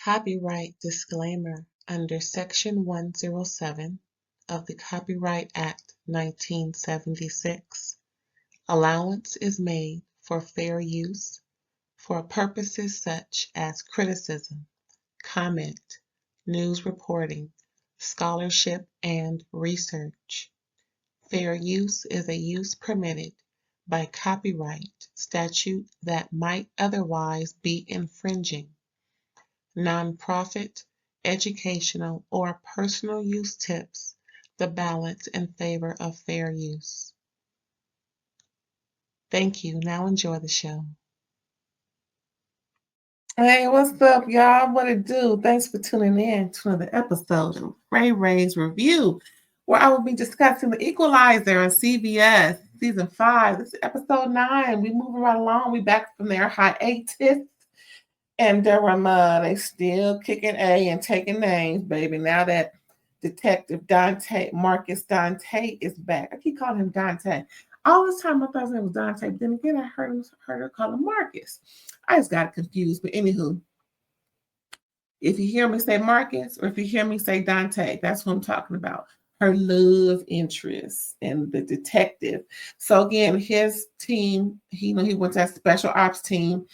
Copyright disclaimer under Section 107 of the Copyright Act 1976. Allowance is made for fair use for purposes such as criticism, comment, news reporting, scholarship, and research. Fair use is a use permitted by copyright statute that might otherwise be infringing. Nonprofit, educational, or personal use tips the balance in favor of fair use. Thank you. Now enjoy the show. Hey, what's up, y'all? What it do? Thanks for tuning in to another episode of RAERAEs Review, where I will be discussing The Equalizer on CBS Season 5. This is episode 9. We moving right along. We back from their hiatus. And they still kicking A and taking names, baby. Now that Detective Dante, Marcus Dante, is back. I keep calling him Dante. All this time I thought his name was Dante, but then again I heard her call him Marcus. I just got confused. But anywho, if you hear me say Marcus or if you hear me say Dante, that's what I'm talking about. Her love interest and the detective. So again, his team, he went to that special ops team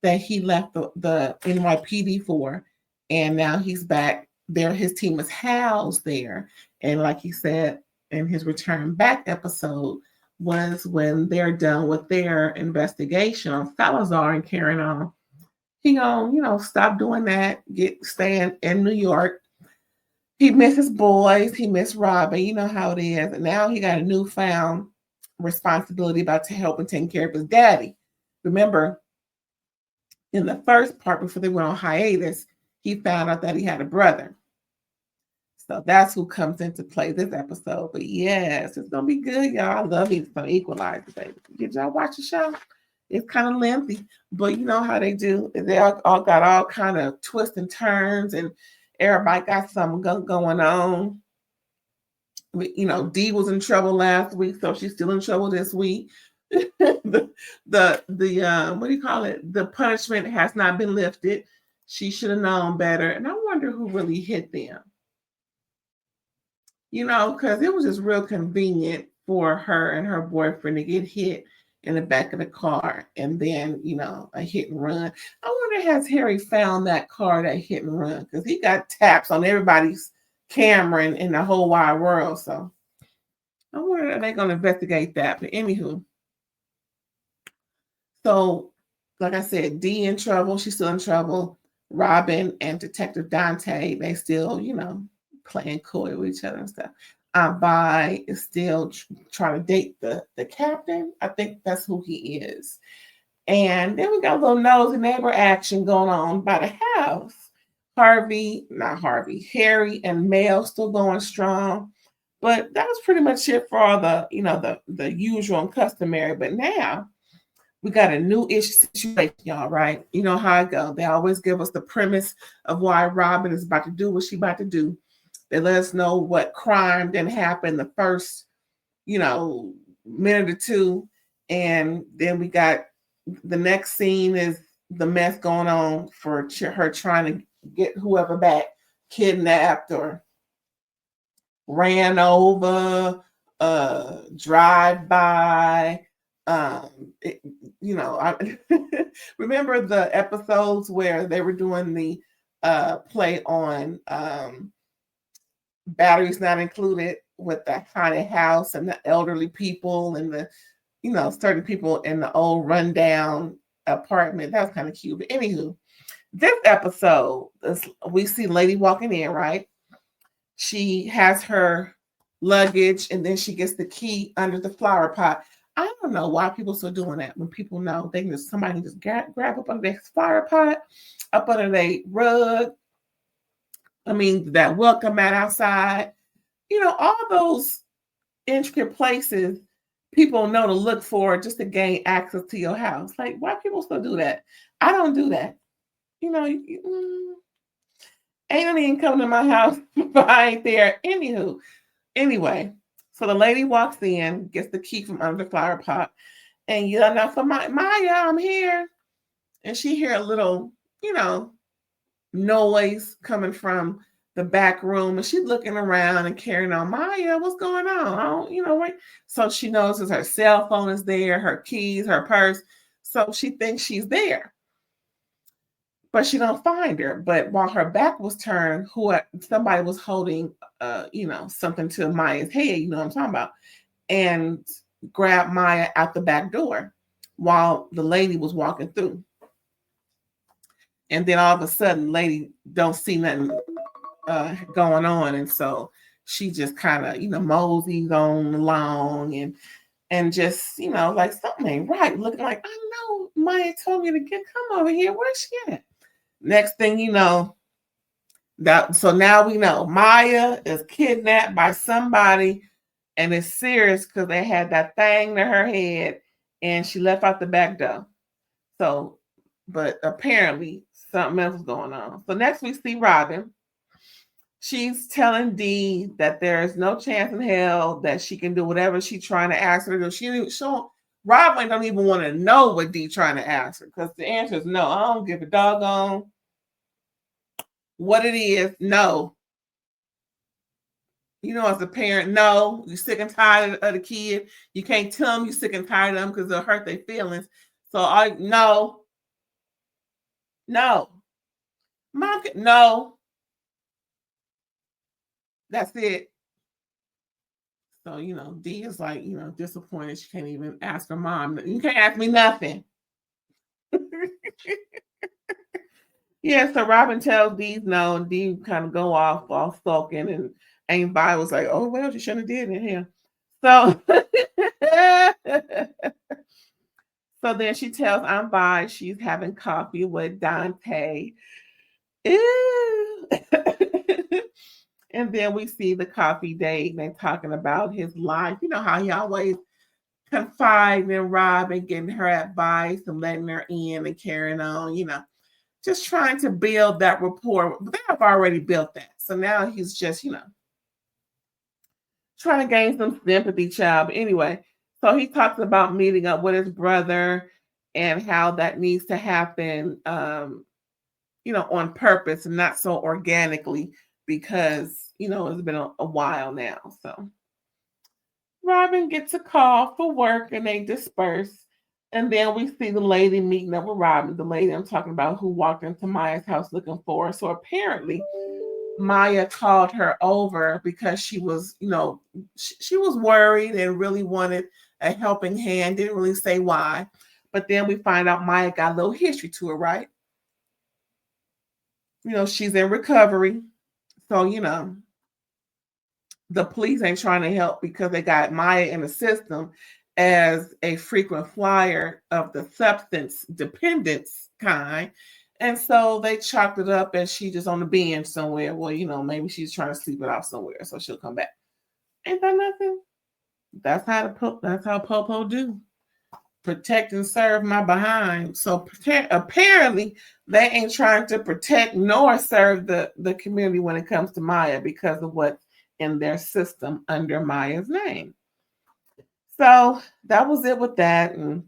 that he left the NYPD for, and now he's back there. His team is housed there, and like he said in his return back episode, was when they're done with their investigation on Salazar and carrying on, he gonna stop doing that, staying in New York. He misses boys, he missed Robin, you know how it is, and now he got a newfound responsibility about to help and taking care of his daddy. Remember, in the first part, before they went on hiatus, he found out that he had a brother. So that's who comes into play this episode. But yes, it's going to be good, y'all. I love it. It's going to equalize, baby. Did y'all watch the show? It's kind of lengthy, but you know how they do. They all got all kind of twists and turns, and everybody got something going on. Dee was in trouble last week, so she's still in trouble this week. the what do you call it? The punishment has not been lifted. She should have known better. And I wonder who really hit them. Because it was just real convenient for her and her boyfriend to get hit in the back of the car and then, a hit and run. I wonder, has Harry found that car, that hit and run? Because he got taps on everybody's camera in the whole wide world. So I wonder, are they going to investigate that? But anywho, so, like I said, Dee in trouble. She's still in trouble. Robin and Detective Dante, they still, playing coy with each other and stuff. Vi is still trying to date the captain. I think that's who he is. And then we got a little nosy neighbor action going on by the house. Harry and Mel still going strong. But that was pretty much it for all the, the usual and customary. But now we got a new issue situation, y'all, right? You know how I go. They always give us the premise of why Robin is about to do what she's about to do. They let us know what crime didn't happen the first, minute or two. And then we got the next scene is the mess going on for her trying to get whoever back, kidnapped or ran over, drive by. I remember the episodes where they were doing the play on Batteries Not Included with the haunted house and the elderly people and the, certain people in the old rundown apartment. That was kind of cute. But anywho, this episode, we see Lady walking in, right? She has her luggage and then she gets the key under the flower pot. I don't know why people still doing that when people know they can somebody can just grab up under their flower pot, up under their rug. That welcome mat outside. All those intricate places people know to look for just to gain access to your house. Like, why people still do that? I don't do that. Ain't no even coming to my house if I ain't there. Anyway, so the lady walks in, gets the key from under the flower pot, and now for Maya, I'm here. And she hear a little, noise coming from the back room, and she's looking around and carrying on. Maya, what's going on? I don't, right? So she notices her cell phone is there, her keys, her purse. So she thinks she's there, but she don't find her. But while her back was turned, somebody was holding, something to Maya's head. You know what I'm talking about? And grabbed Maya out the back door while the lady was walking through. And then all of a sudden, lady don't see nothing going on, and so she just kind of moseys on along and just like something ain't right, looking like, I know Maya told me to come over here. Where's she at? Next thing you know, so now we know Maya is kidnapped by somebody, and it's serious because they had that thing to her head, and she left out the back door. So, but apparently something else was going on. So next we see Robin. She's telling Dee that there's no chance in hell that she can do whatever she's trying to ask her to do. Robin don't even want to know what Dee trying to ask her, because the answer is no. I don't give a doggone what it is. No. As a parent, no. You're sick and tired of the kid. You can't tell them you're sick and tired of them because they'll hurt their feelings. So no. Mom, no. That's it. So, Dee is like, disappointed. She can't even ask her mom. You can't ask me nothing. Yeah, so Robin tells Dee no, and Dee kind of go off all sulking, and Aunt Vi was like, oh, well, she shouldn't have did it here. So, so then she tells Aunt Vi she's having coffee with Dante. Ew. And then we see the coffee date, and they're talking about his life. You know how he always confiding in Robin, getting her advice and letting her in and carrying on, just trying to build that rapport. They have already built that. So now he's just, trying to gain some sympathy, child. But anyway, so he talks about meeting up with his brother and how that needs to happen, on purpose and not so organically, because, it's been a while now. So Robin gets a call for work and they disperse. And then we see the lady meeting up with Robin, the lady I'm talking about who walked into Maya's house looking for her. So apparently Maya called her over because she was, she was worried and really wanted a helping hand, didn't really say why. But then we find out Maya got a little history to her, right? She's in recovery. So, the police ain't trying to help because they got Maya in the system as a frequent flyer of the substance dependence kind. And so they chalked it up as she just on the bench somewhere. Well, maybe she's trying to sleep it off somewhere, so she'll come back. Ain't that nothing? That's how Popo do. Protect and serve my behind. So apparently they ain't trying to protect nor serve the community when it comes to Maya because of what's in their system under Maya's name. So that was it with that. And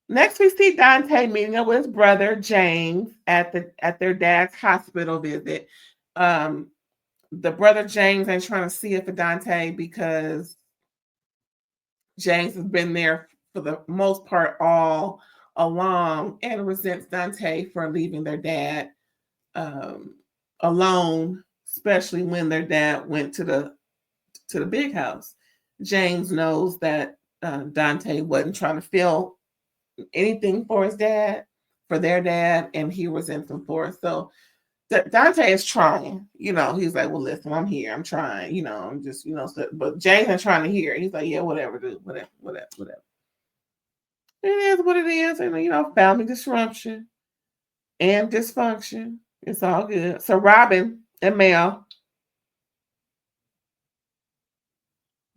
next we see Dante meeting up with his brother James at their dad's hospital visit. The brother James ain't trying to see it for Dante because James has been there for the most part all along and resents Dante for leaving their dad alone, especially when their dad went to the big house. James knows that Dante wasn't trying to feel anything for his dad, for their dad, and he resents him for it. So Dante is trying, he's like, well, listen, I'm here. I'm trying, I'm just, so, but James ain't trying to hear it. He's like, yeah, whatever, dude, whatever. It is what it is. And, family disruption and dysfunction. It's all good. So Robin and Mel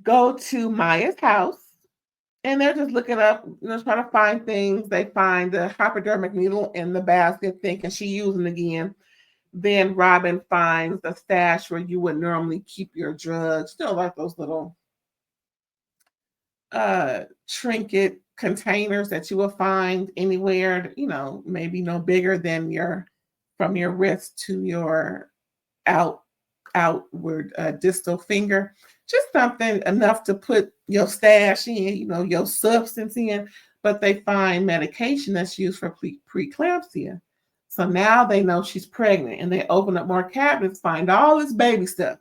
go to Maya's house and they're just looking up, trying to find things. They find the hypodermic needle in the basket, thinking she using it again. Then Robin finds a stash where you would normally keep your drugs, like those little trinket containers that you will find anywhere, maybe no bigger than from your wrist to your outward distal finger. Just something enough to put your stash in, your substance in. But they find medication that's used for preeclampsia. So now they know she's pregnant, and they open up more cabinets, find all this baby stuff.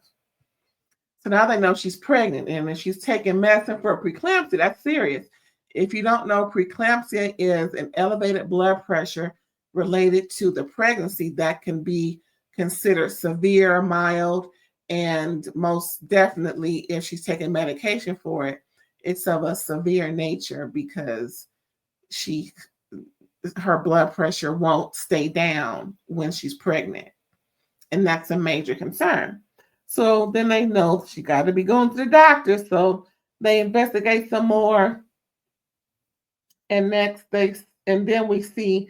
So now they know she's pregnant, and if she's taking medicine for preeclampsia, that's serious. If you don't know, preeclampsia is an elevated blood pressure related to the pregnancy that can be considered severe, mild, and most definitely, if she's taking medication for it, it's of a severe nature because her blood pressure won't stay down when she's pregnant. And that's a major concern. So then they know she got to be going to the doctor. So they investigate some more. And then we see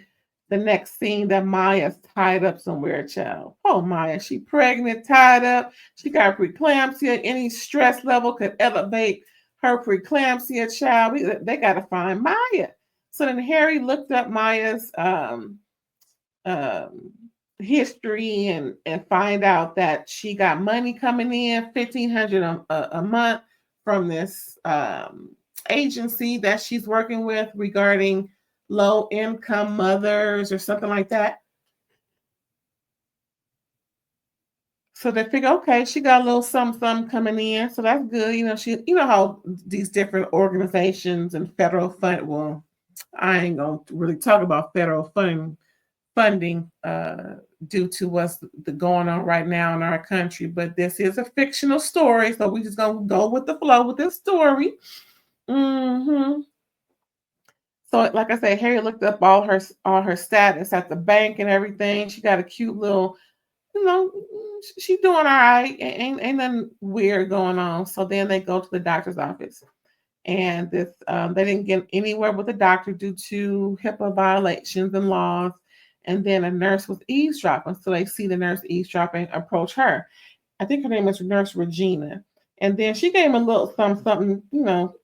the next scene that Maya's tied up somewhere, child. Oh, Maya, she pregnant, tied up. She got preeclampsia. Any stress level could elevate her preeclampsia, child. They got to find Maya. So then Harry looked up Maya's history and find out that she got money coming in, $1,500 a month from this agency that she's working with regarding low income mothers or something like that. So they figure, okay, she got a little something coming in, so that's good. How these different organizations and federal fund. Well, I ain't gonna really talk about federal funding due to what's going on right now in our country, but this is a fictional story, so we just gonna go with the flow with this story. So, like I said, Harry looked up all her status at the bank and everything. She got a cute little, she's doing all right. Ain't nothing weird going on. So then they go to the doctor's office, and they didn't get anywhere with the doctor due to HIPAA violations and laws. And then a nurse was eavesdropping, so they see the nurse eavesdropping approach her. I think her name is Nurse Regina. And then she gave him a little something,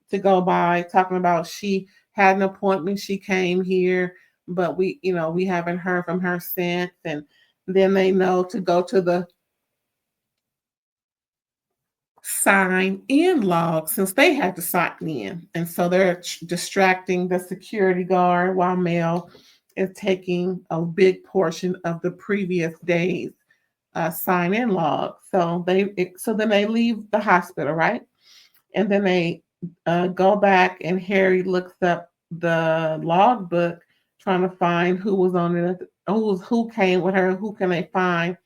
to go by, talking about she had an appointment, she came here, but we haven't heard from her since. And then they know to go to the sign in log since they had to sign in. And so they're distracting the security guard while Mel is taking a big portion of the previous day's sign in log. So then they leave the hospital, right? And then they go back, and Harry looks up the log book trying to find who was on it, who came with her, who can they find.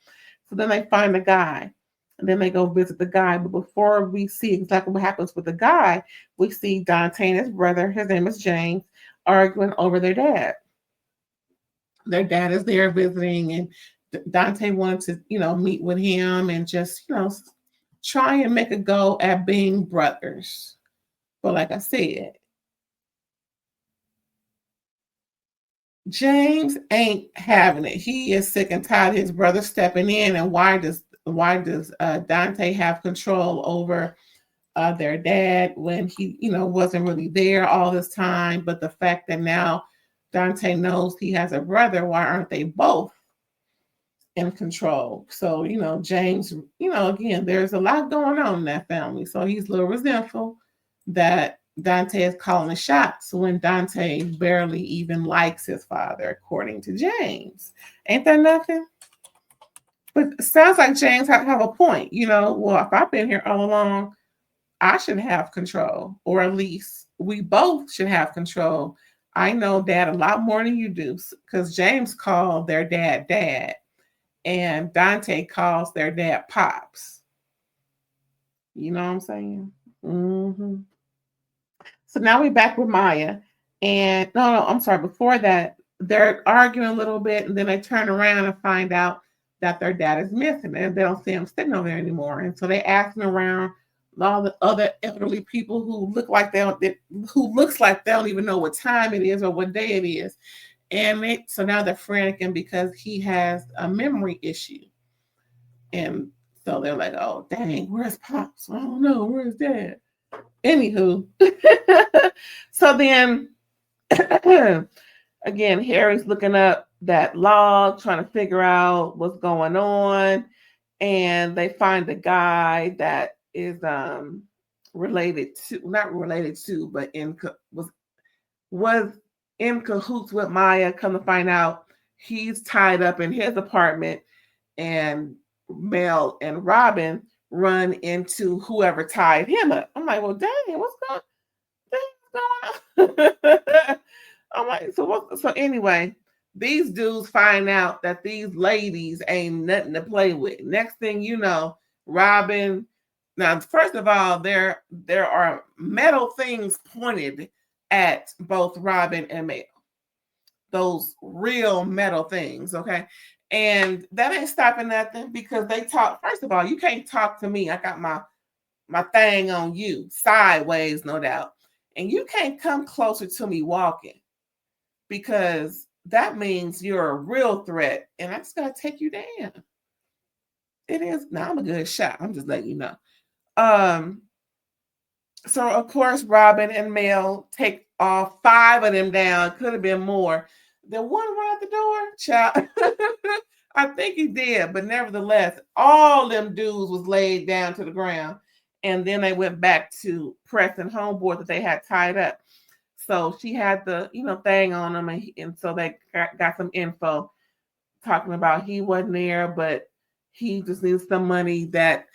So then they find the guy, and then they go visit the guy. But before we see exactly what happens with the guy, we see Dante and his brother, his name is James, arguing over their dad. Their dad is there visiting, and Dante wanted to, meet with him and just, try and make a go at being brothers. But like I said, James ain't having it. He is sick and tired of his brother stepping in. And why does Dante have control over their dad when he, wasn't really there all this time? But the fact that now Dante knows he has a brother, why aren't they both in control? So, James, again, there's a lot going on in that family. So he's a little resentful that Dante is calling the shots when Dante barely even likes his father, according to James. Ain't that nothing? But it sounds like James have a point. Well, if I've been here all along, I should have control, or at least we both should have control. I know Dad a lot more than you do, because James called their dad, and Dante calls their dad Pops. You know what I'm saying? Mm-hmm. So now we're back with Maya. And no, I'm sorry. Before that, they're arguing a little bit, and then they turn around and find out that their dad is missing, and they don't see him sitting over there anymore. And so they ask him around all the other elderly people who looks like they don't even know what time it is or what day it is. And so now they're frantic because he has a memory issue. And so they're like, oh, dang, where's Pops? I don't know, where's Dad? Anywho, so then Again, Harry's looking up that log, trying to figure out what's going on, and they find a guy that is related to, not related to, but was in cahoots with Maya. Come to find out, he's tied up in his apartment, and Mel and Robin run into whoever tied him up. I'm like, well, dang, what's going on? I'm like, so anyway, these dudes find out that these ladies ain't nothing to play with. Next thing you know, Robin. Now, first of all, there are metal things pointed at both Robin and Mel. Those real metal things, okay? And that ain't stopping nothing because they talk. First of all, you can't talk to me. I got my thing on you, sideways, no doubt. And you can't come closer to me walking, because that means you're a real threat, and I just gotta take you down. It is. Now I'm a good shot. I'm just letting you know. So of course Robin and Mel take all 5 of them down. Could have been more. The one right out the door, child. I think he did, but nevertheless, all them dudes was laid down to the ground, and then they went back to pressing homeboard that they had tied up. So she had the thing on him, and so they got some info talking about he wasn't there, but he just needs some money that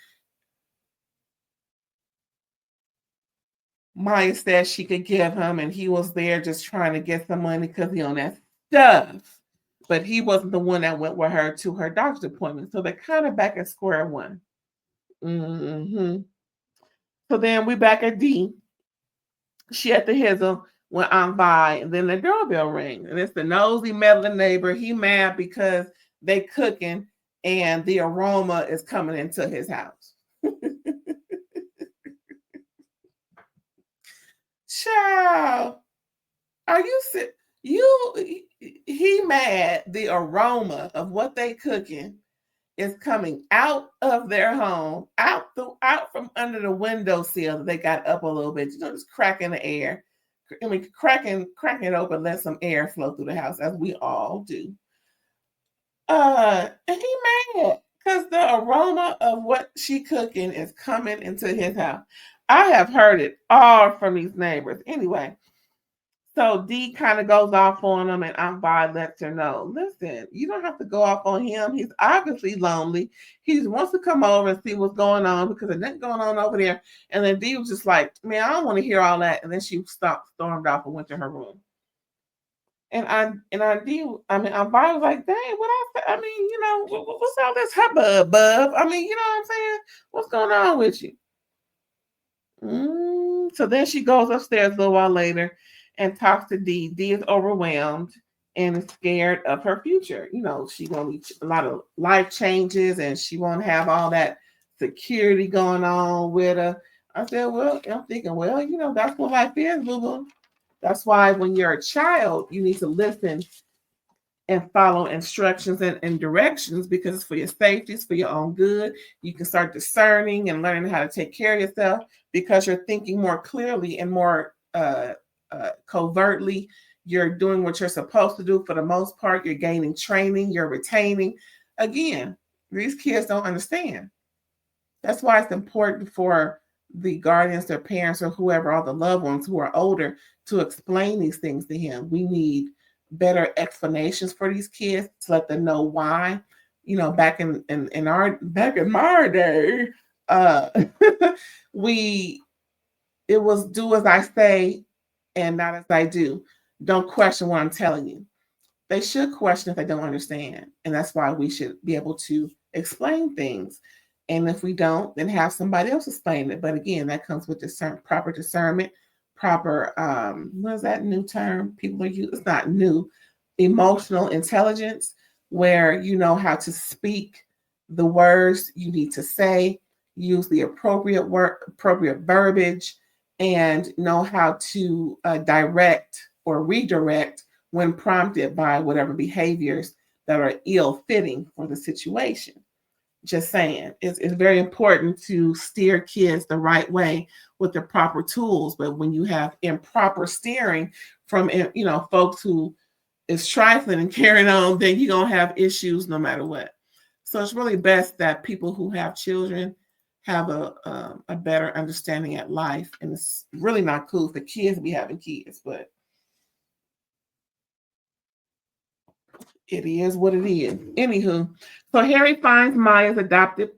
Maya said she could give him, and he was there just trying to get some money because he on that stuff. But he wasn't the one that went with her to her doctor's appointment. So they're kind of back at square one. Mm-hmm. So then we back at D. She at the hizzle when I'm by, and then the doorbell rings, and it's the nosy meddling neighbor. He mad because they cooking and the aroma is coming into his house. Child, are you sick? He mad. The aroma of what they cooking is coming out of their home, out from under the windowsill that they got up a little bit. Just cracking the air. I mean, cracking it open, let some air flow through the house, as we all do. And he mad because the aroma of what she cooking is coming into his house. I have heard it all from these neighbors. Anyway, so D kind of goes off on him, and Aunt Vi lets her know, listen, you don't have to go off on him. He's obviously lonely. He just wants to come over and see what's going on because there's nothing going on over there. And then D was just like, man, I don't want to hear all that. And then she stormed off and went to her room. And Aunt Vi was like, dang, what I said? I mean, what's all this hubbub, bub? I mean, you know what I'm saying? What's going on with you? So then she goes upstairs a little while later and talks to D. D is overwhelmed and is scared of her future. She gonna be a lot of life changes, and she won't have all that security going on with her. I said, well, I'm thinking, well, that's what life is, boo boo. That's why when you're a child, you need to listen and follow instructions and directions, because it's for your safety, it's for your own good. You can start discerning and learning how to take care of yourself because you're thinking more clearly and more covertly. You're doing what you're supposed to do for the most part. You're gaining training, you're retaining. Again, these kids don't understand. That's why it's important for the guardians, their parents, or whoever, all the loved ones who are older, to explain these things to him. We need better explanations for these kids to let them know why. Back in my day, it was do as I say and not as I do. Don't question what I'm telling you. They should question if they don't understand. And that's why we should be able to explain things. And if we don't, then have somebody else explain it. But again, that comes with proper discernment, proper, what is that new term people are using? It's not new. Emotional intelligence, where you know how to speak the words you need to say, use the appropriate verbiage, and know how to direct or redirect when prompted by whatever behaviors that are ill-fitting for the situation. Just saying, it's very important to steer kids the right way with the proper tools. But when you have improper steering from folks who is trifling and carrying on, then you're gonna have issues no matter what. So it's really best that people who have children have a better understanding at life, and it's really not cool for kids to be having kids, but it is what it is. Anywho, so Harry finds Maya's adopted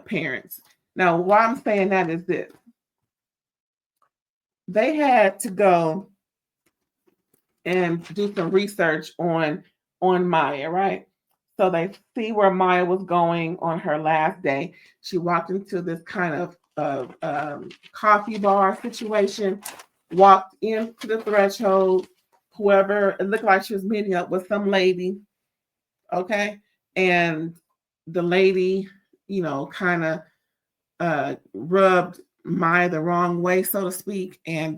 parents. Now, why I'm saying that is this: they had to go and do some research on Maya, right? So they see where Maya was going on her last day. She walked into this kind of coffee bar situation, walked into the threshold. Whoever, it looked like she was meeting up with some lady, okay? And the lady, kind of rubbed Maya the wrong way, so to speak. And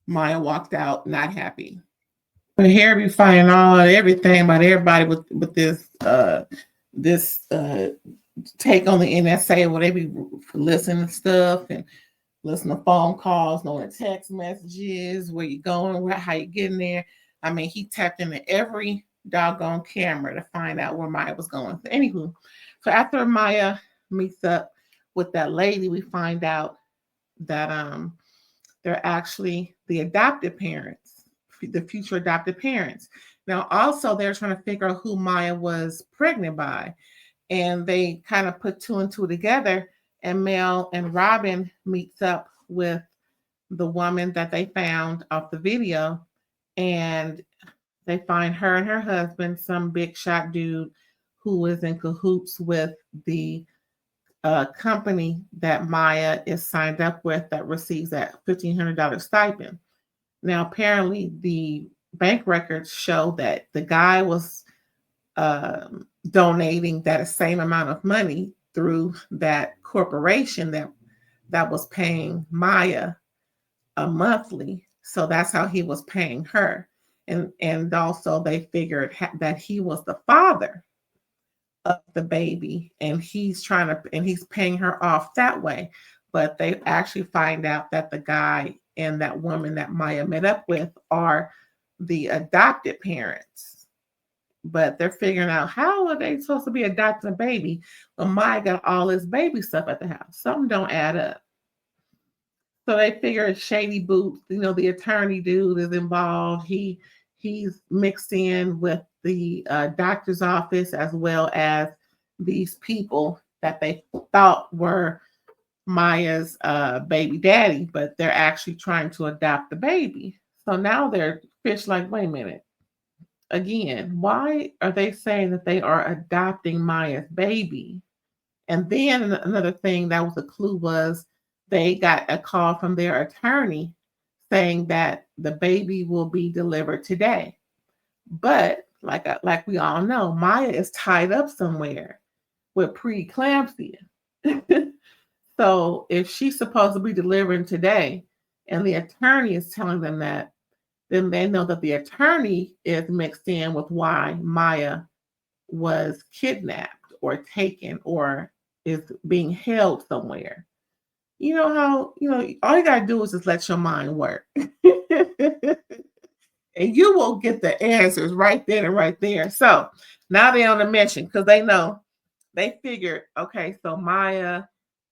Maya walked out not happy. But here we find everything about everybody with this take on the NSA, where they be listening to stuff and listen to phone calls, knowing text messages, where you going, how you getting there. I mean, he tapped into every doggone camera to find out where Maya was going. So anywho, so after Maya meets up with that lady, we find out that they're actually the adopted parents, the future adopted parents. Now, also, they're trying to figure out who Maya was pregnant by. And they kind of put two and two together, and Mel and Robin meets up with the woman that they found off the video, and they find her and her husband, some big shot dude who is in cahoots with the company that Maya is signed up with that receives that $1,500 stipend. Now, apparently, the bank records show that the guy was donating that same amount of money through that corporation that was paying Maya monthly. So that's how he was paying her. And also they figured that he was the father of the baby, and he's paying her off that way. But they actually find out that the guy and that woman that Maya met up with are the adopted parents. But they're figuring out, how are they supposed to be adopting a baby when Maya got all this baby stuff at the house? Something don't add up. So they figure Shady Boots, the attorney dude is involved. He's mixed in with the doctor's office, as well as these people that they thought were Maya's baby daddy, but they're actually trying to adopt the baby. So now they're fish like, wait a minute. Again, why are they saying that they are adopting Maya's baby? And then another thing that was a clue was they got a call from their attorney saying that the baby will be delivered today. But like we all know, Maya is tied up somewhere with pre-eclampsia. So if she's supposed to be delivering today, and the attorney is telling them that, then they know that the attorney is mixed in with why Maya was kidnapped or taken or is being held somewhere. You know how, all you got to do is just let your mind work. And you will get the answers right then and right there. So now they're on a mission because they figured, okay, so Maya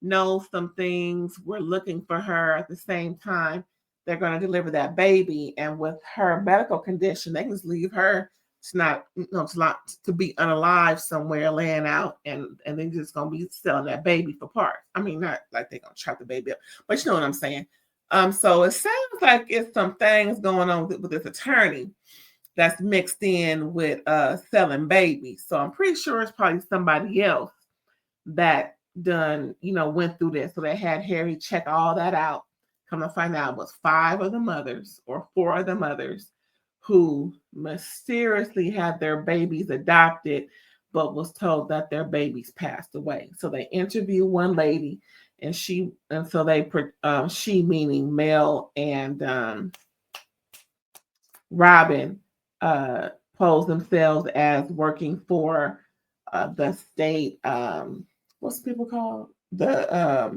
knows some things. We're looking for her at the same time. They're going to deliver that baby. And with her medical condition, they can just leave her to be unalive somewhere laying out, and they're just going to be selling that baby for parts. I mean, not like they're going to chop the baby up, but you know what I'm saying. So it sounds like it's some things going on with this attorney that's mixed in with selling babies. So I'm pretty sure it's probably somebody else that went through this. So they had Harry check all that out. Come to find out, it was 5 of the mothers or 4 of the mothers who mysteriously had their babies adopted, but was told that their babies passed away. So they interviewed one lady, and she meaning Mel and Robin, posed themselves as working for the state. What what's people called? Where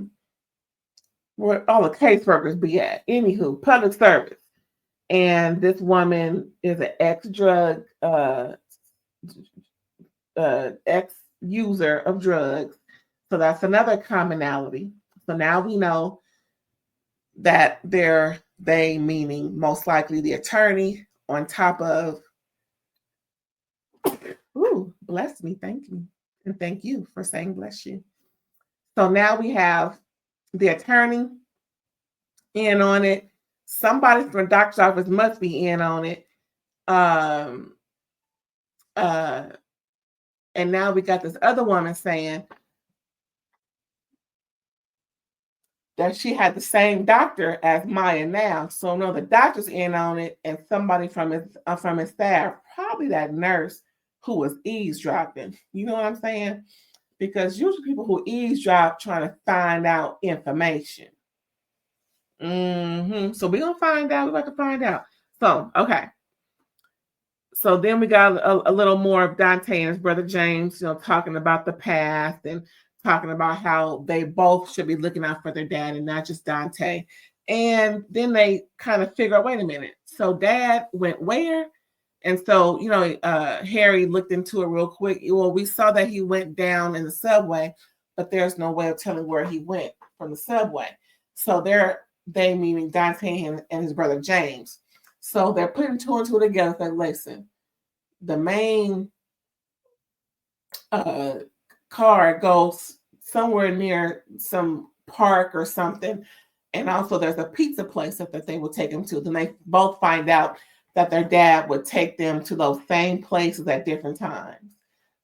all the caseworkers be at. Anywho, public service. And this woman is an ex-drug, ex-user of drugs. So that's another commonality. So now we know that they meaning most likely the attorney on top of, ooh, bless me, thank you. And thank you for saying bless you. So now we have the attorney in on it. Somebody from the doctor's office must be in on it. And now we got this other woman saying that she had the same doctor as Maya now. So no, the doctor's in on it, and somebody from his staff, probably that nurse who was eavesdropping. You know what I'm saying? Because usually people who eavesdrop trying to find out information. So we're gonna find out. We're about to find out. So okay. So then we got a little more of Dante and his brother James, talking about the past and talking about how they both should be looking out for their dad and not just Dante. And then they kind of figure out, wait a minute. So dad went where? And so, Harry looked into it real quick. Well, we saw that he went down in the subway, but there's no way of telling where he went from the subway. So they meaning Dante and his brother James. So they're putting two and two together. Like, listen, the main car goes somewhere near some park or something. And also there's a pizza place that they will take them to. Then they both find out that their dad would take them to those same places at different times.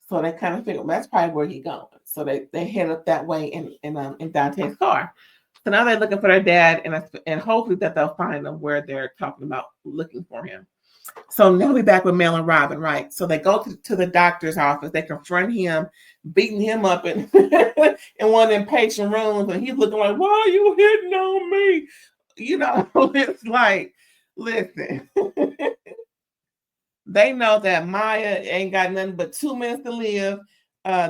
So they kind of figure, well, that's probably where he's going. So they head up that way in Dante's car. So now they're looking for their dad, and hopefully that they'll find him where they're talking about looking for him. So now we're back with Mel and Robin, right? So they go to the doctor's office. They confront him, beating him up in one of them patient rooms, and he's looking like, "Why are you hitting on me?" It's like, listen. They know that Maya ain't got nothing but 2 minutes to live.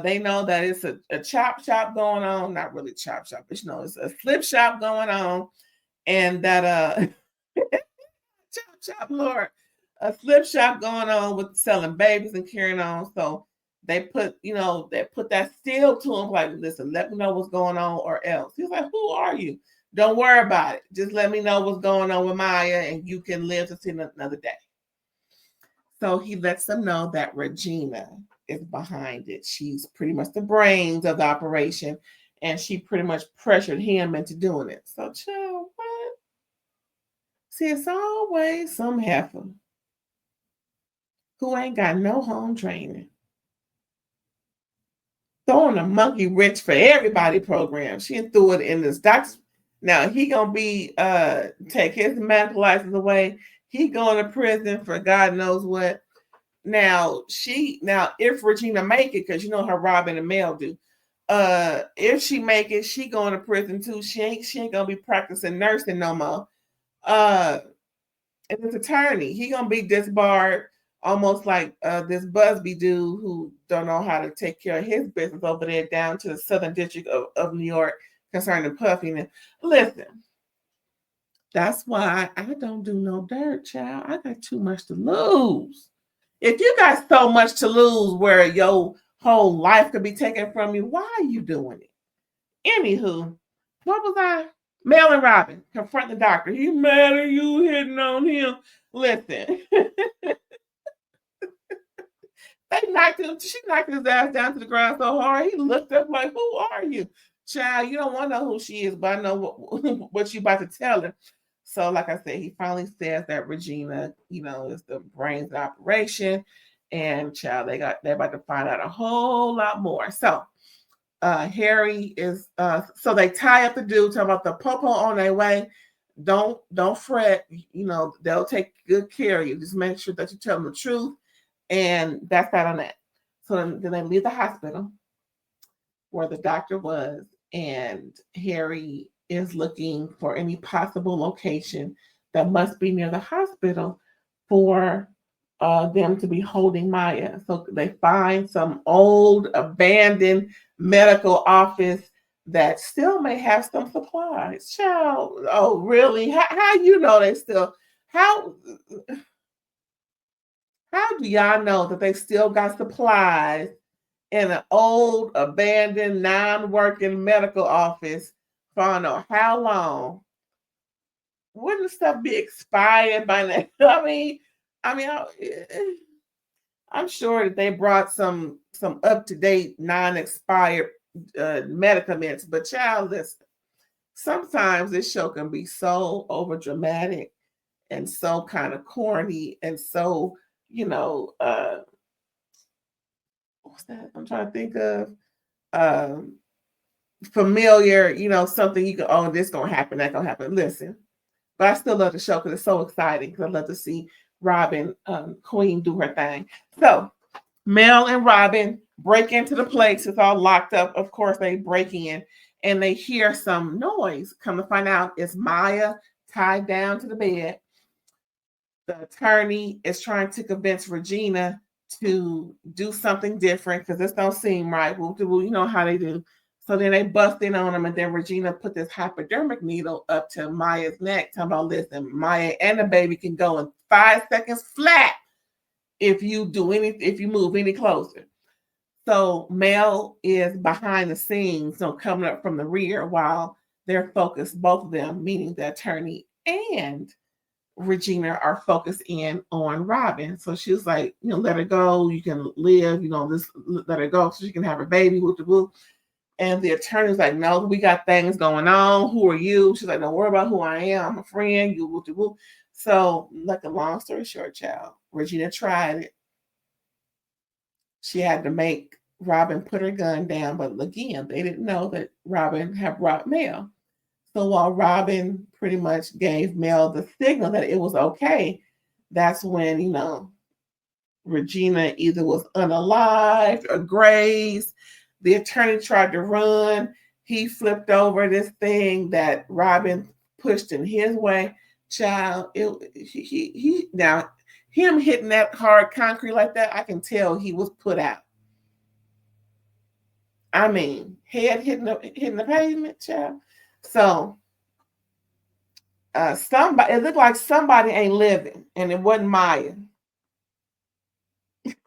They know that it's a chop shop going on. Not really chop shop, but it's a slip shop going on. And that chop shop, Lord, a slip shop going on with selling babies and carrying on. So they put that steel to him, like, listen, let me know what's going on or else. He's like, who are you? Don't worry about it. Just let me know what's going on with Maya and you can live to see another day. So he lets them know that Regina is behind it. She's pretty much the brains of the operation, and she pretty much pressured him into doing it. So, child, what? See, it's always some heifer who ain't got no home training throwing a monkey wrench for everybody program. She threw it in this doctor. Now he gonna be take his medical license away. He going to prison for God knows what. Now if Regina make it, because her Robin and Mel do. If she make it, she going to prison too. She ain't gonna be practicing nursing no more. And this attorney, he gonna be disbarred, almost like this Busby dude who don't know how to take care of his business over there down to the Southern District of New York concerning Puffy. Listen, that's why I don't do no dirt, child. I got too much to lose. If you got so much to lose where your whole life could be taken from you, why are you doing it? Anywho, what was I? Mel and Robin confront the doctor. He mad at you hitting on him. Listen. She knocked his ass down to the ground so hard, he looked up like, who are you? Child, you don't want to know who she is, but I know what you about to tell her. So, like I said, he finally says that Regina, is the brains of the operation. And child, they're about to find out a whole lot more. So Harry is so they tie up the dude, talk about the popo on their way. Don't fret, they'll take good care of you. Just make sure that you tell them the truth. And that's that on that. So then they leave the hospital where the doctor was, and Harry is looking for any possible location that must be near the hospital for them to be holding Maya. So they find some old abandoned medical office that still may have some supplies. Child, oh really? How you know they still how do y'all know that they still got supplies in an old abandoned non-working medical office for I don't know how long? Wouldn't stuff be expired by now? I'm sure that they brought some up to date, non-expired medicaments, but child, listen, sometimes this show can be so over dramatic and so kind of corny and so what's that? I'm trying to think of um, familiar, something you can, oh, this gonna happen, that gonna happen. Listen, but I still love the show because it's so exciting. Because I love to see Robin, Queen, do her thing. So Mel and Robin break into the place. It's all locked up. Of course, they break in and they hear some noise. Come to find out, it's Maya tied down to the bed. The attorney is trying to convince Regina to do something different because this don't seem right. You know how they do. So then they bust in on them, and then Regina put this hypodermic needle up to Maya's neck, talking about, listen, Maya and the baby can go in 5 seconds flat if you move any closer. So Mel is behind the scenes, coming up from the rear while they're focused, both of them, meaning the attorney and Regina, are focused in on Robin. So she was like, let her go. You can live, just let her go so she can have her baby. Woo. And the attorney's like, no, we got things going on. Who are you? She's like, don't worry about who I am. I'm a friend. You woo. So, like a long story short, child, Regina tried it. She had to make Robin put her gun down, but again, they didn't know that Robin had brought Mel. So while Robin pretty much gave Mel the signal that it was okay, that's when, Regina either was unalived or grazed. The attorney tried to run. He flipped over this thing that Robin pushed in his way. Child, now him hitting that hard concrete like that, I can tell he was put out. I mean, head hitting the pavement, child. So it looked like somebody ain't living, and it wasn't Maya.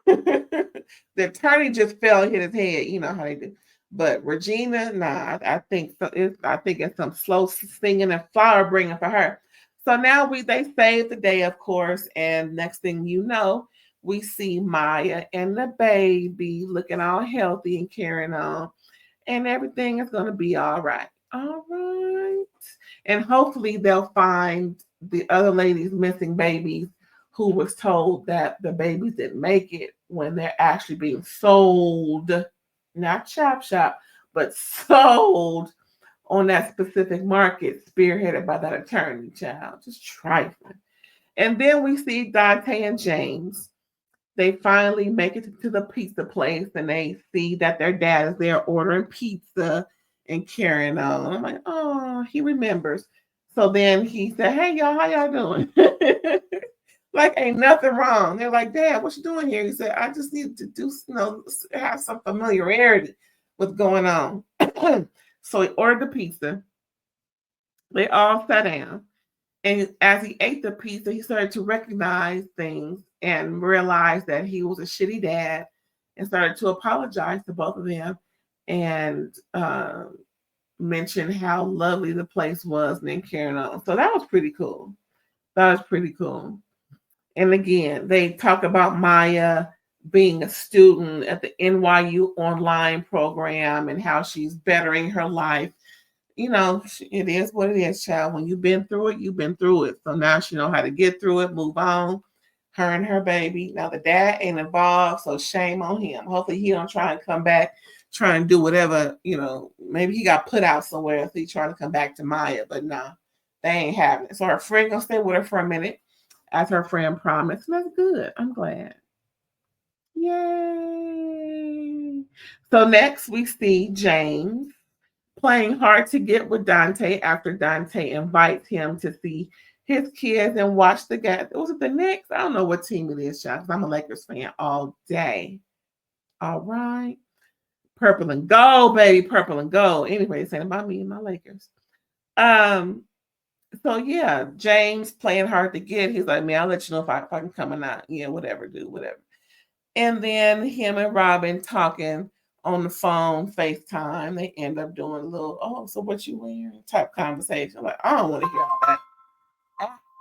The attorney just fell and hit his head. You know how they do. But Regina, nah, I think it's some slow singing and flower bringing for her. So now they saved the day, of course, and next thing you know, we see Maya and the baby looking all healthy and carrying on, and everything is gonna be all right. All right, and hopefully they'll find the other lady's missing babies who was told that the babies didn't make it when they're actually being sold, not chop shop, but sold on that specific market, spearheaded by that attorney, child. Just trifling. And then we see Dante and James. They finally make it to the pizza place and they see that their dad is there ordering pizza and carrying on. I'm like, oh, he remembers. So then he said, hey, y'all, how y'all doing? Like, ain't nothing wrong. They're like, Dad, what you doing here? He said, I just need to do, have some familiarity with going on. So he ordered the pizza. They all sat down. And as he ate the pizza, he started to recognize things and realized that he was a shitty dad and started to apologize to both of them and mention how lovely the place was and then carrying on. So that was pretty cool. And again, they talk about Maya being a student at the NYU online program and how she's bettering her life. It is what it is, child. When you've been through it, you've been through it. So now she knows how to get through it, move on. Her and her baby. Now the dad ain't involved, so shame on him. Hopefully he don't try and come back, try and do whatever, maybe he got put out somewhere, so he's trying to come back to Maya, but nah, they ain't having it. So her friend gonna stay with her for a minute, as her friend promised. And that's good. I'm glad. Yay. So next we see James playing hard to get with Dante after Dante invites him to see his kids and watch the game. Was it the Knicks? I don't know what team it is, child, because I'm a Lakers fan all day. All right. Purple and gold, baby. Purple and gold. Anyway, saying about me and my Lakers. So yeah, James playing hard to get. He's like, man, I'll let you know if I can come or not. Yeah, whatever, dude, whatever. And then him and Robin talking on the phone, FaceTime. They end up doing a little, oh, so what you wearing? Type conversation. Like, I don't want to hear all that.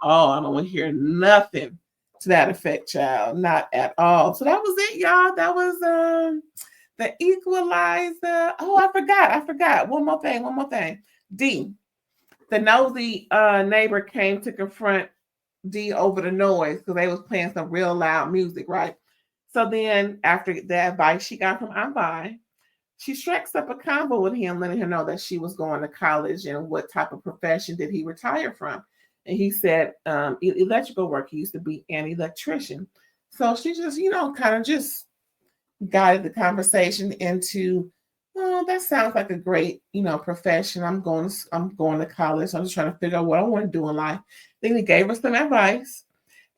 Oh, I don't want to hear nothing to that effect, child. Not at all. So that was it, y'all. That was the Equalizer. Oh, I forgot. One more thing. D. The nosy neighbor came to confront D over the noise because they was playing some real loud music, right? So then after the advice she got from Ambai, she strikes up a convo with him, letting him know that she was going to college and what type of profession did he retire from. And he said electrical work. He used to be an electrician. So she just, kind of just guided the conversation into, oh, that sounds like a great, profession. I'm going to college. I'm just trying to figure out what I want to do in life. Then he gave her some advice.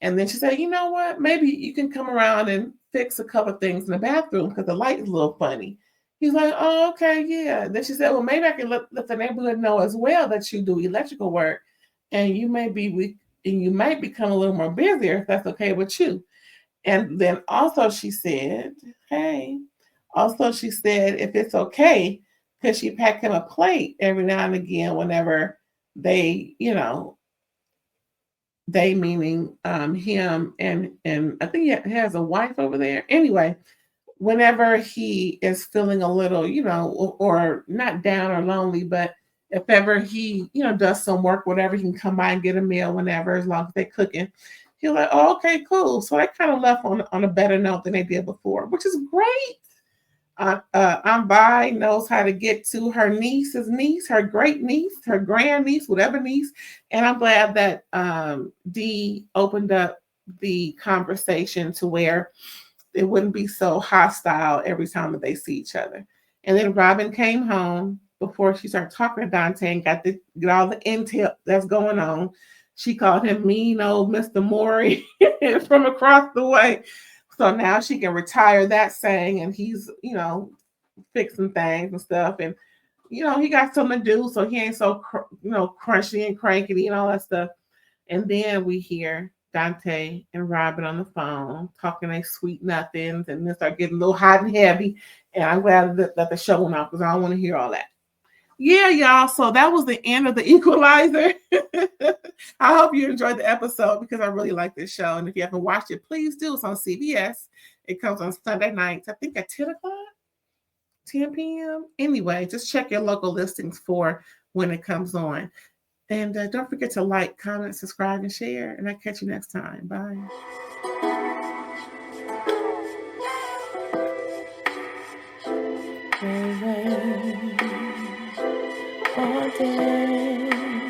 And then she said, you know what? Maybe you can come around and fix a couple of things in the bathroom because the light is a little funny. He's like, oh, okay, yeah. Then she said, well, maybe I can let the neighborhood know as well that you do electrical work, and you might become a little more busier if that's okay with you. And then also she said, if it's okay, could she pack him a plate every now and again whenever they, they meaning him and I think he has a wife over there. Anyway, whenever he is feeling a little, or not down or lonely, but if ever he, does some work, whatever, he can come by and get a meal whenever, as long as they're cooking. He's like, oh, okay, cool. So they kind of left on a better note than they did before, which is great. Ambai knows how to get to her niece's niece, her great niece, her grand niece, whatever niece. And I'm glad that Dee opened up the conversation to where it wouldn't be so hostile every time that they see each other. And then Robin came home before she started talking to Dante and get all the intel that's going on. She called him mean old Mr. Maury from across the way. So now she can retire that saying, and he's, fixing things and stuff. And, he got something to do, so he ain't so, crunchy and cranky and all that stuff. And then we hear Dante and Robin on the phone talking their sweet nothings, and then start getting a little hot and heavy. And I'm glad that the show went off because I don't want to hear all that. Yeah, y'all. So that was the end of the Equalizer. I hope you enjoyed the episode because I really like this show. And if you haven't watched it, please do. It's on CBS. It comes on Sunday nights, I think at 10 o'clock, 10 p.m. Anyway, just check your local listings for when it comes on. And don't forget to like, comment, subscribe, and share. And I'll catch you next time. Bye. All day.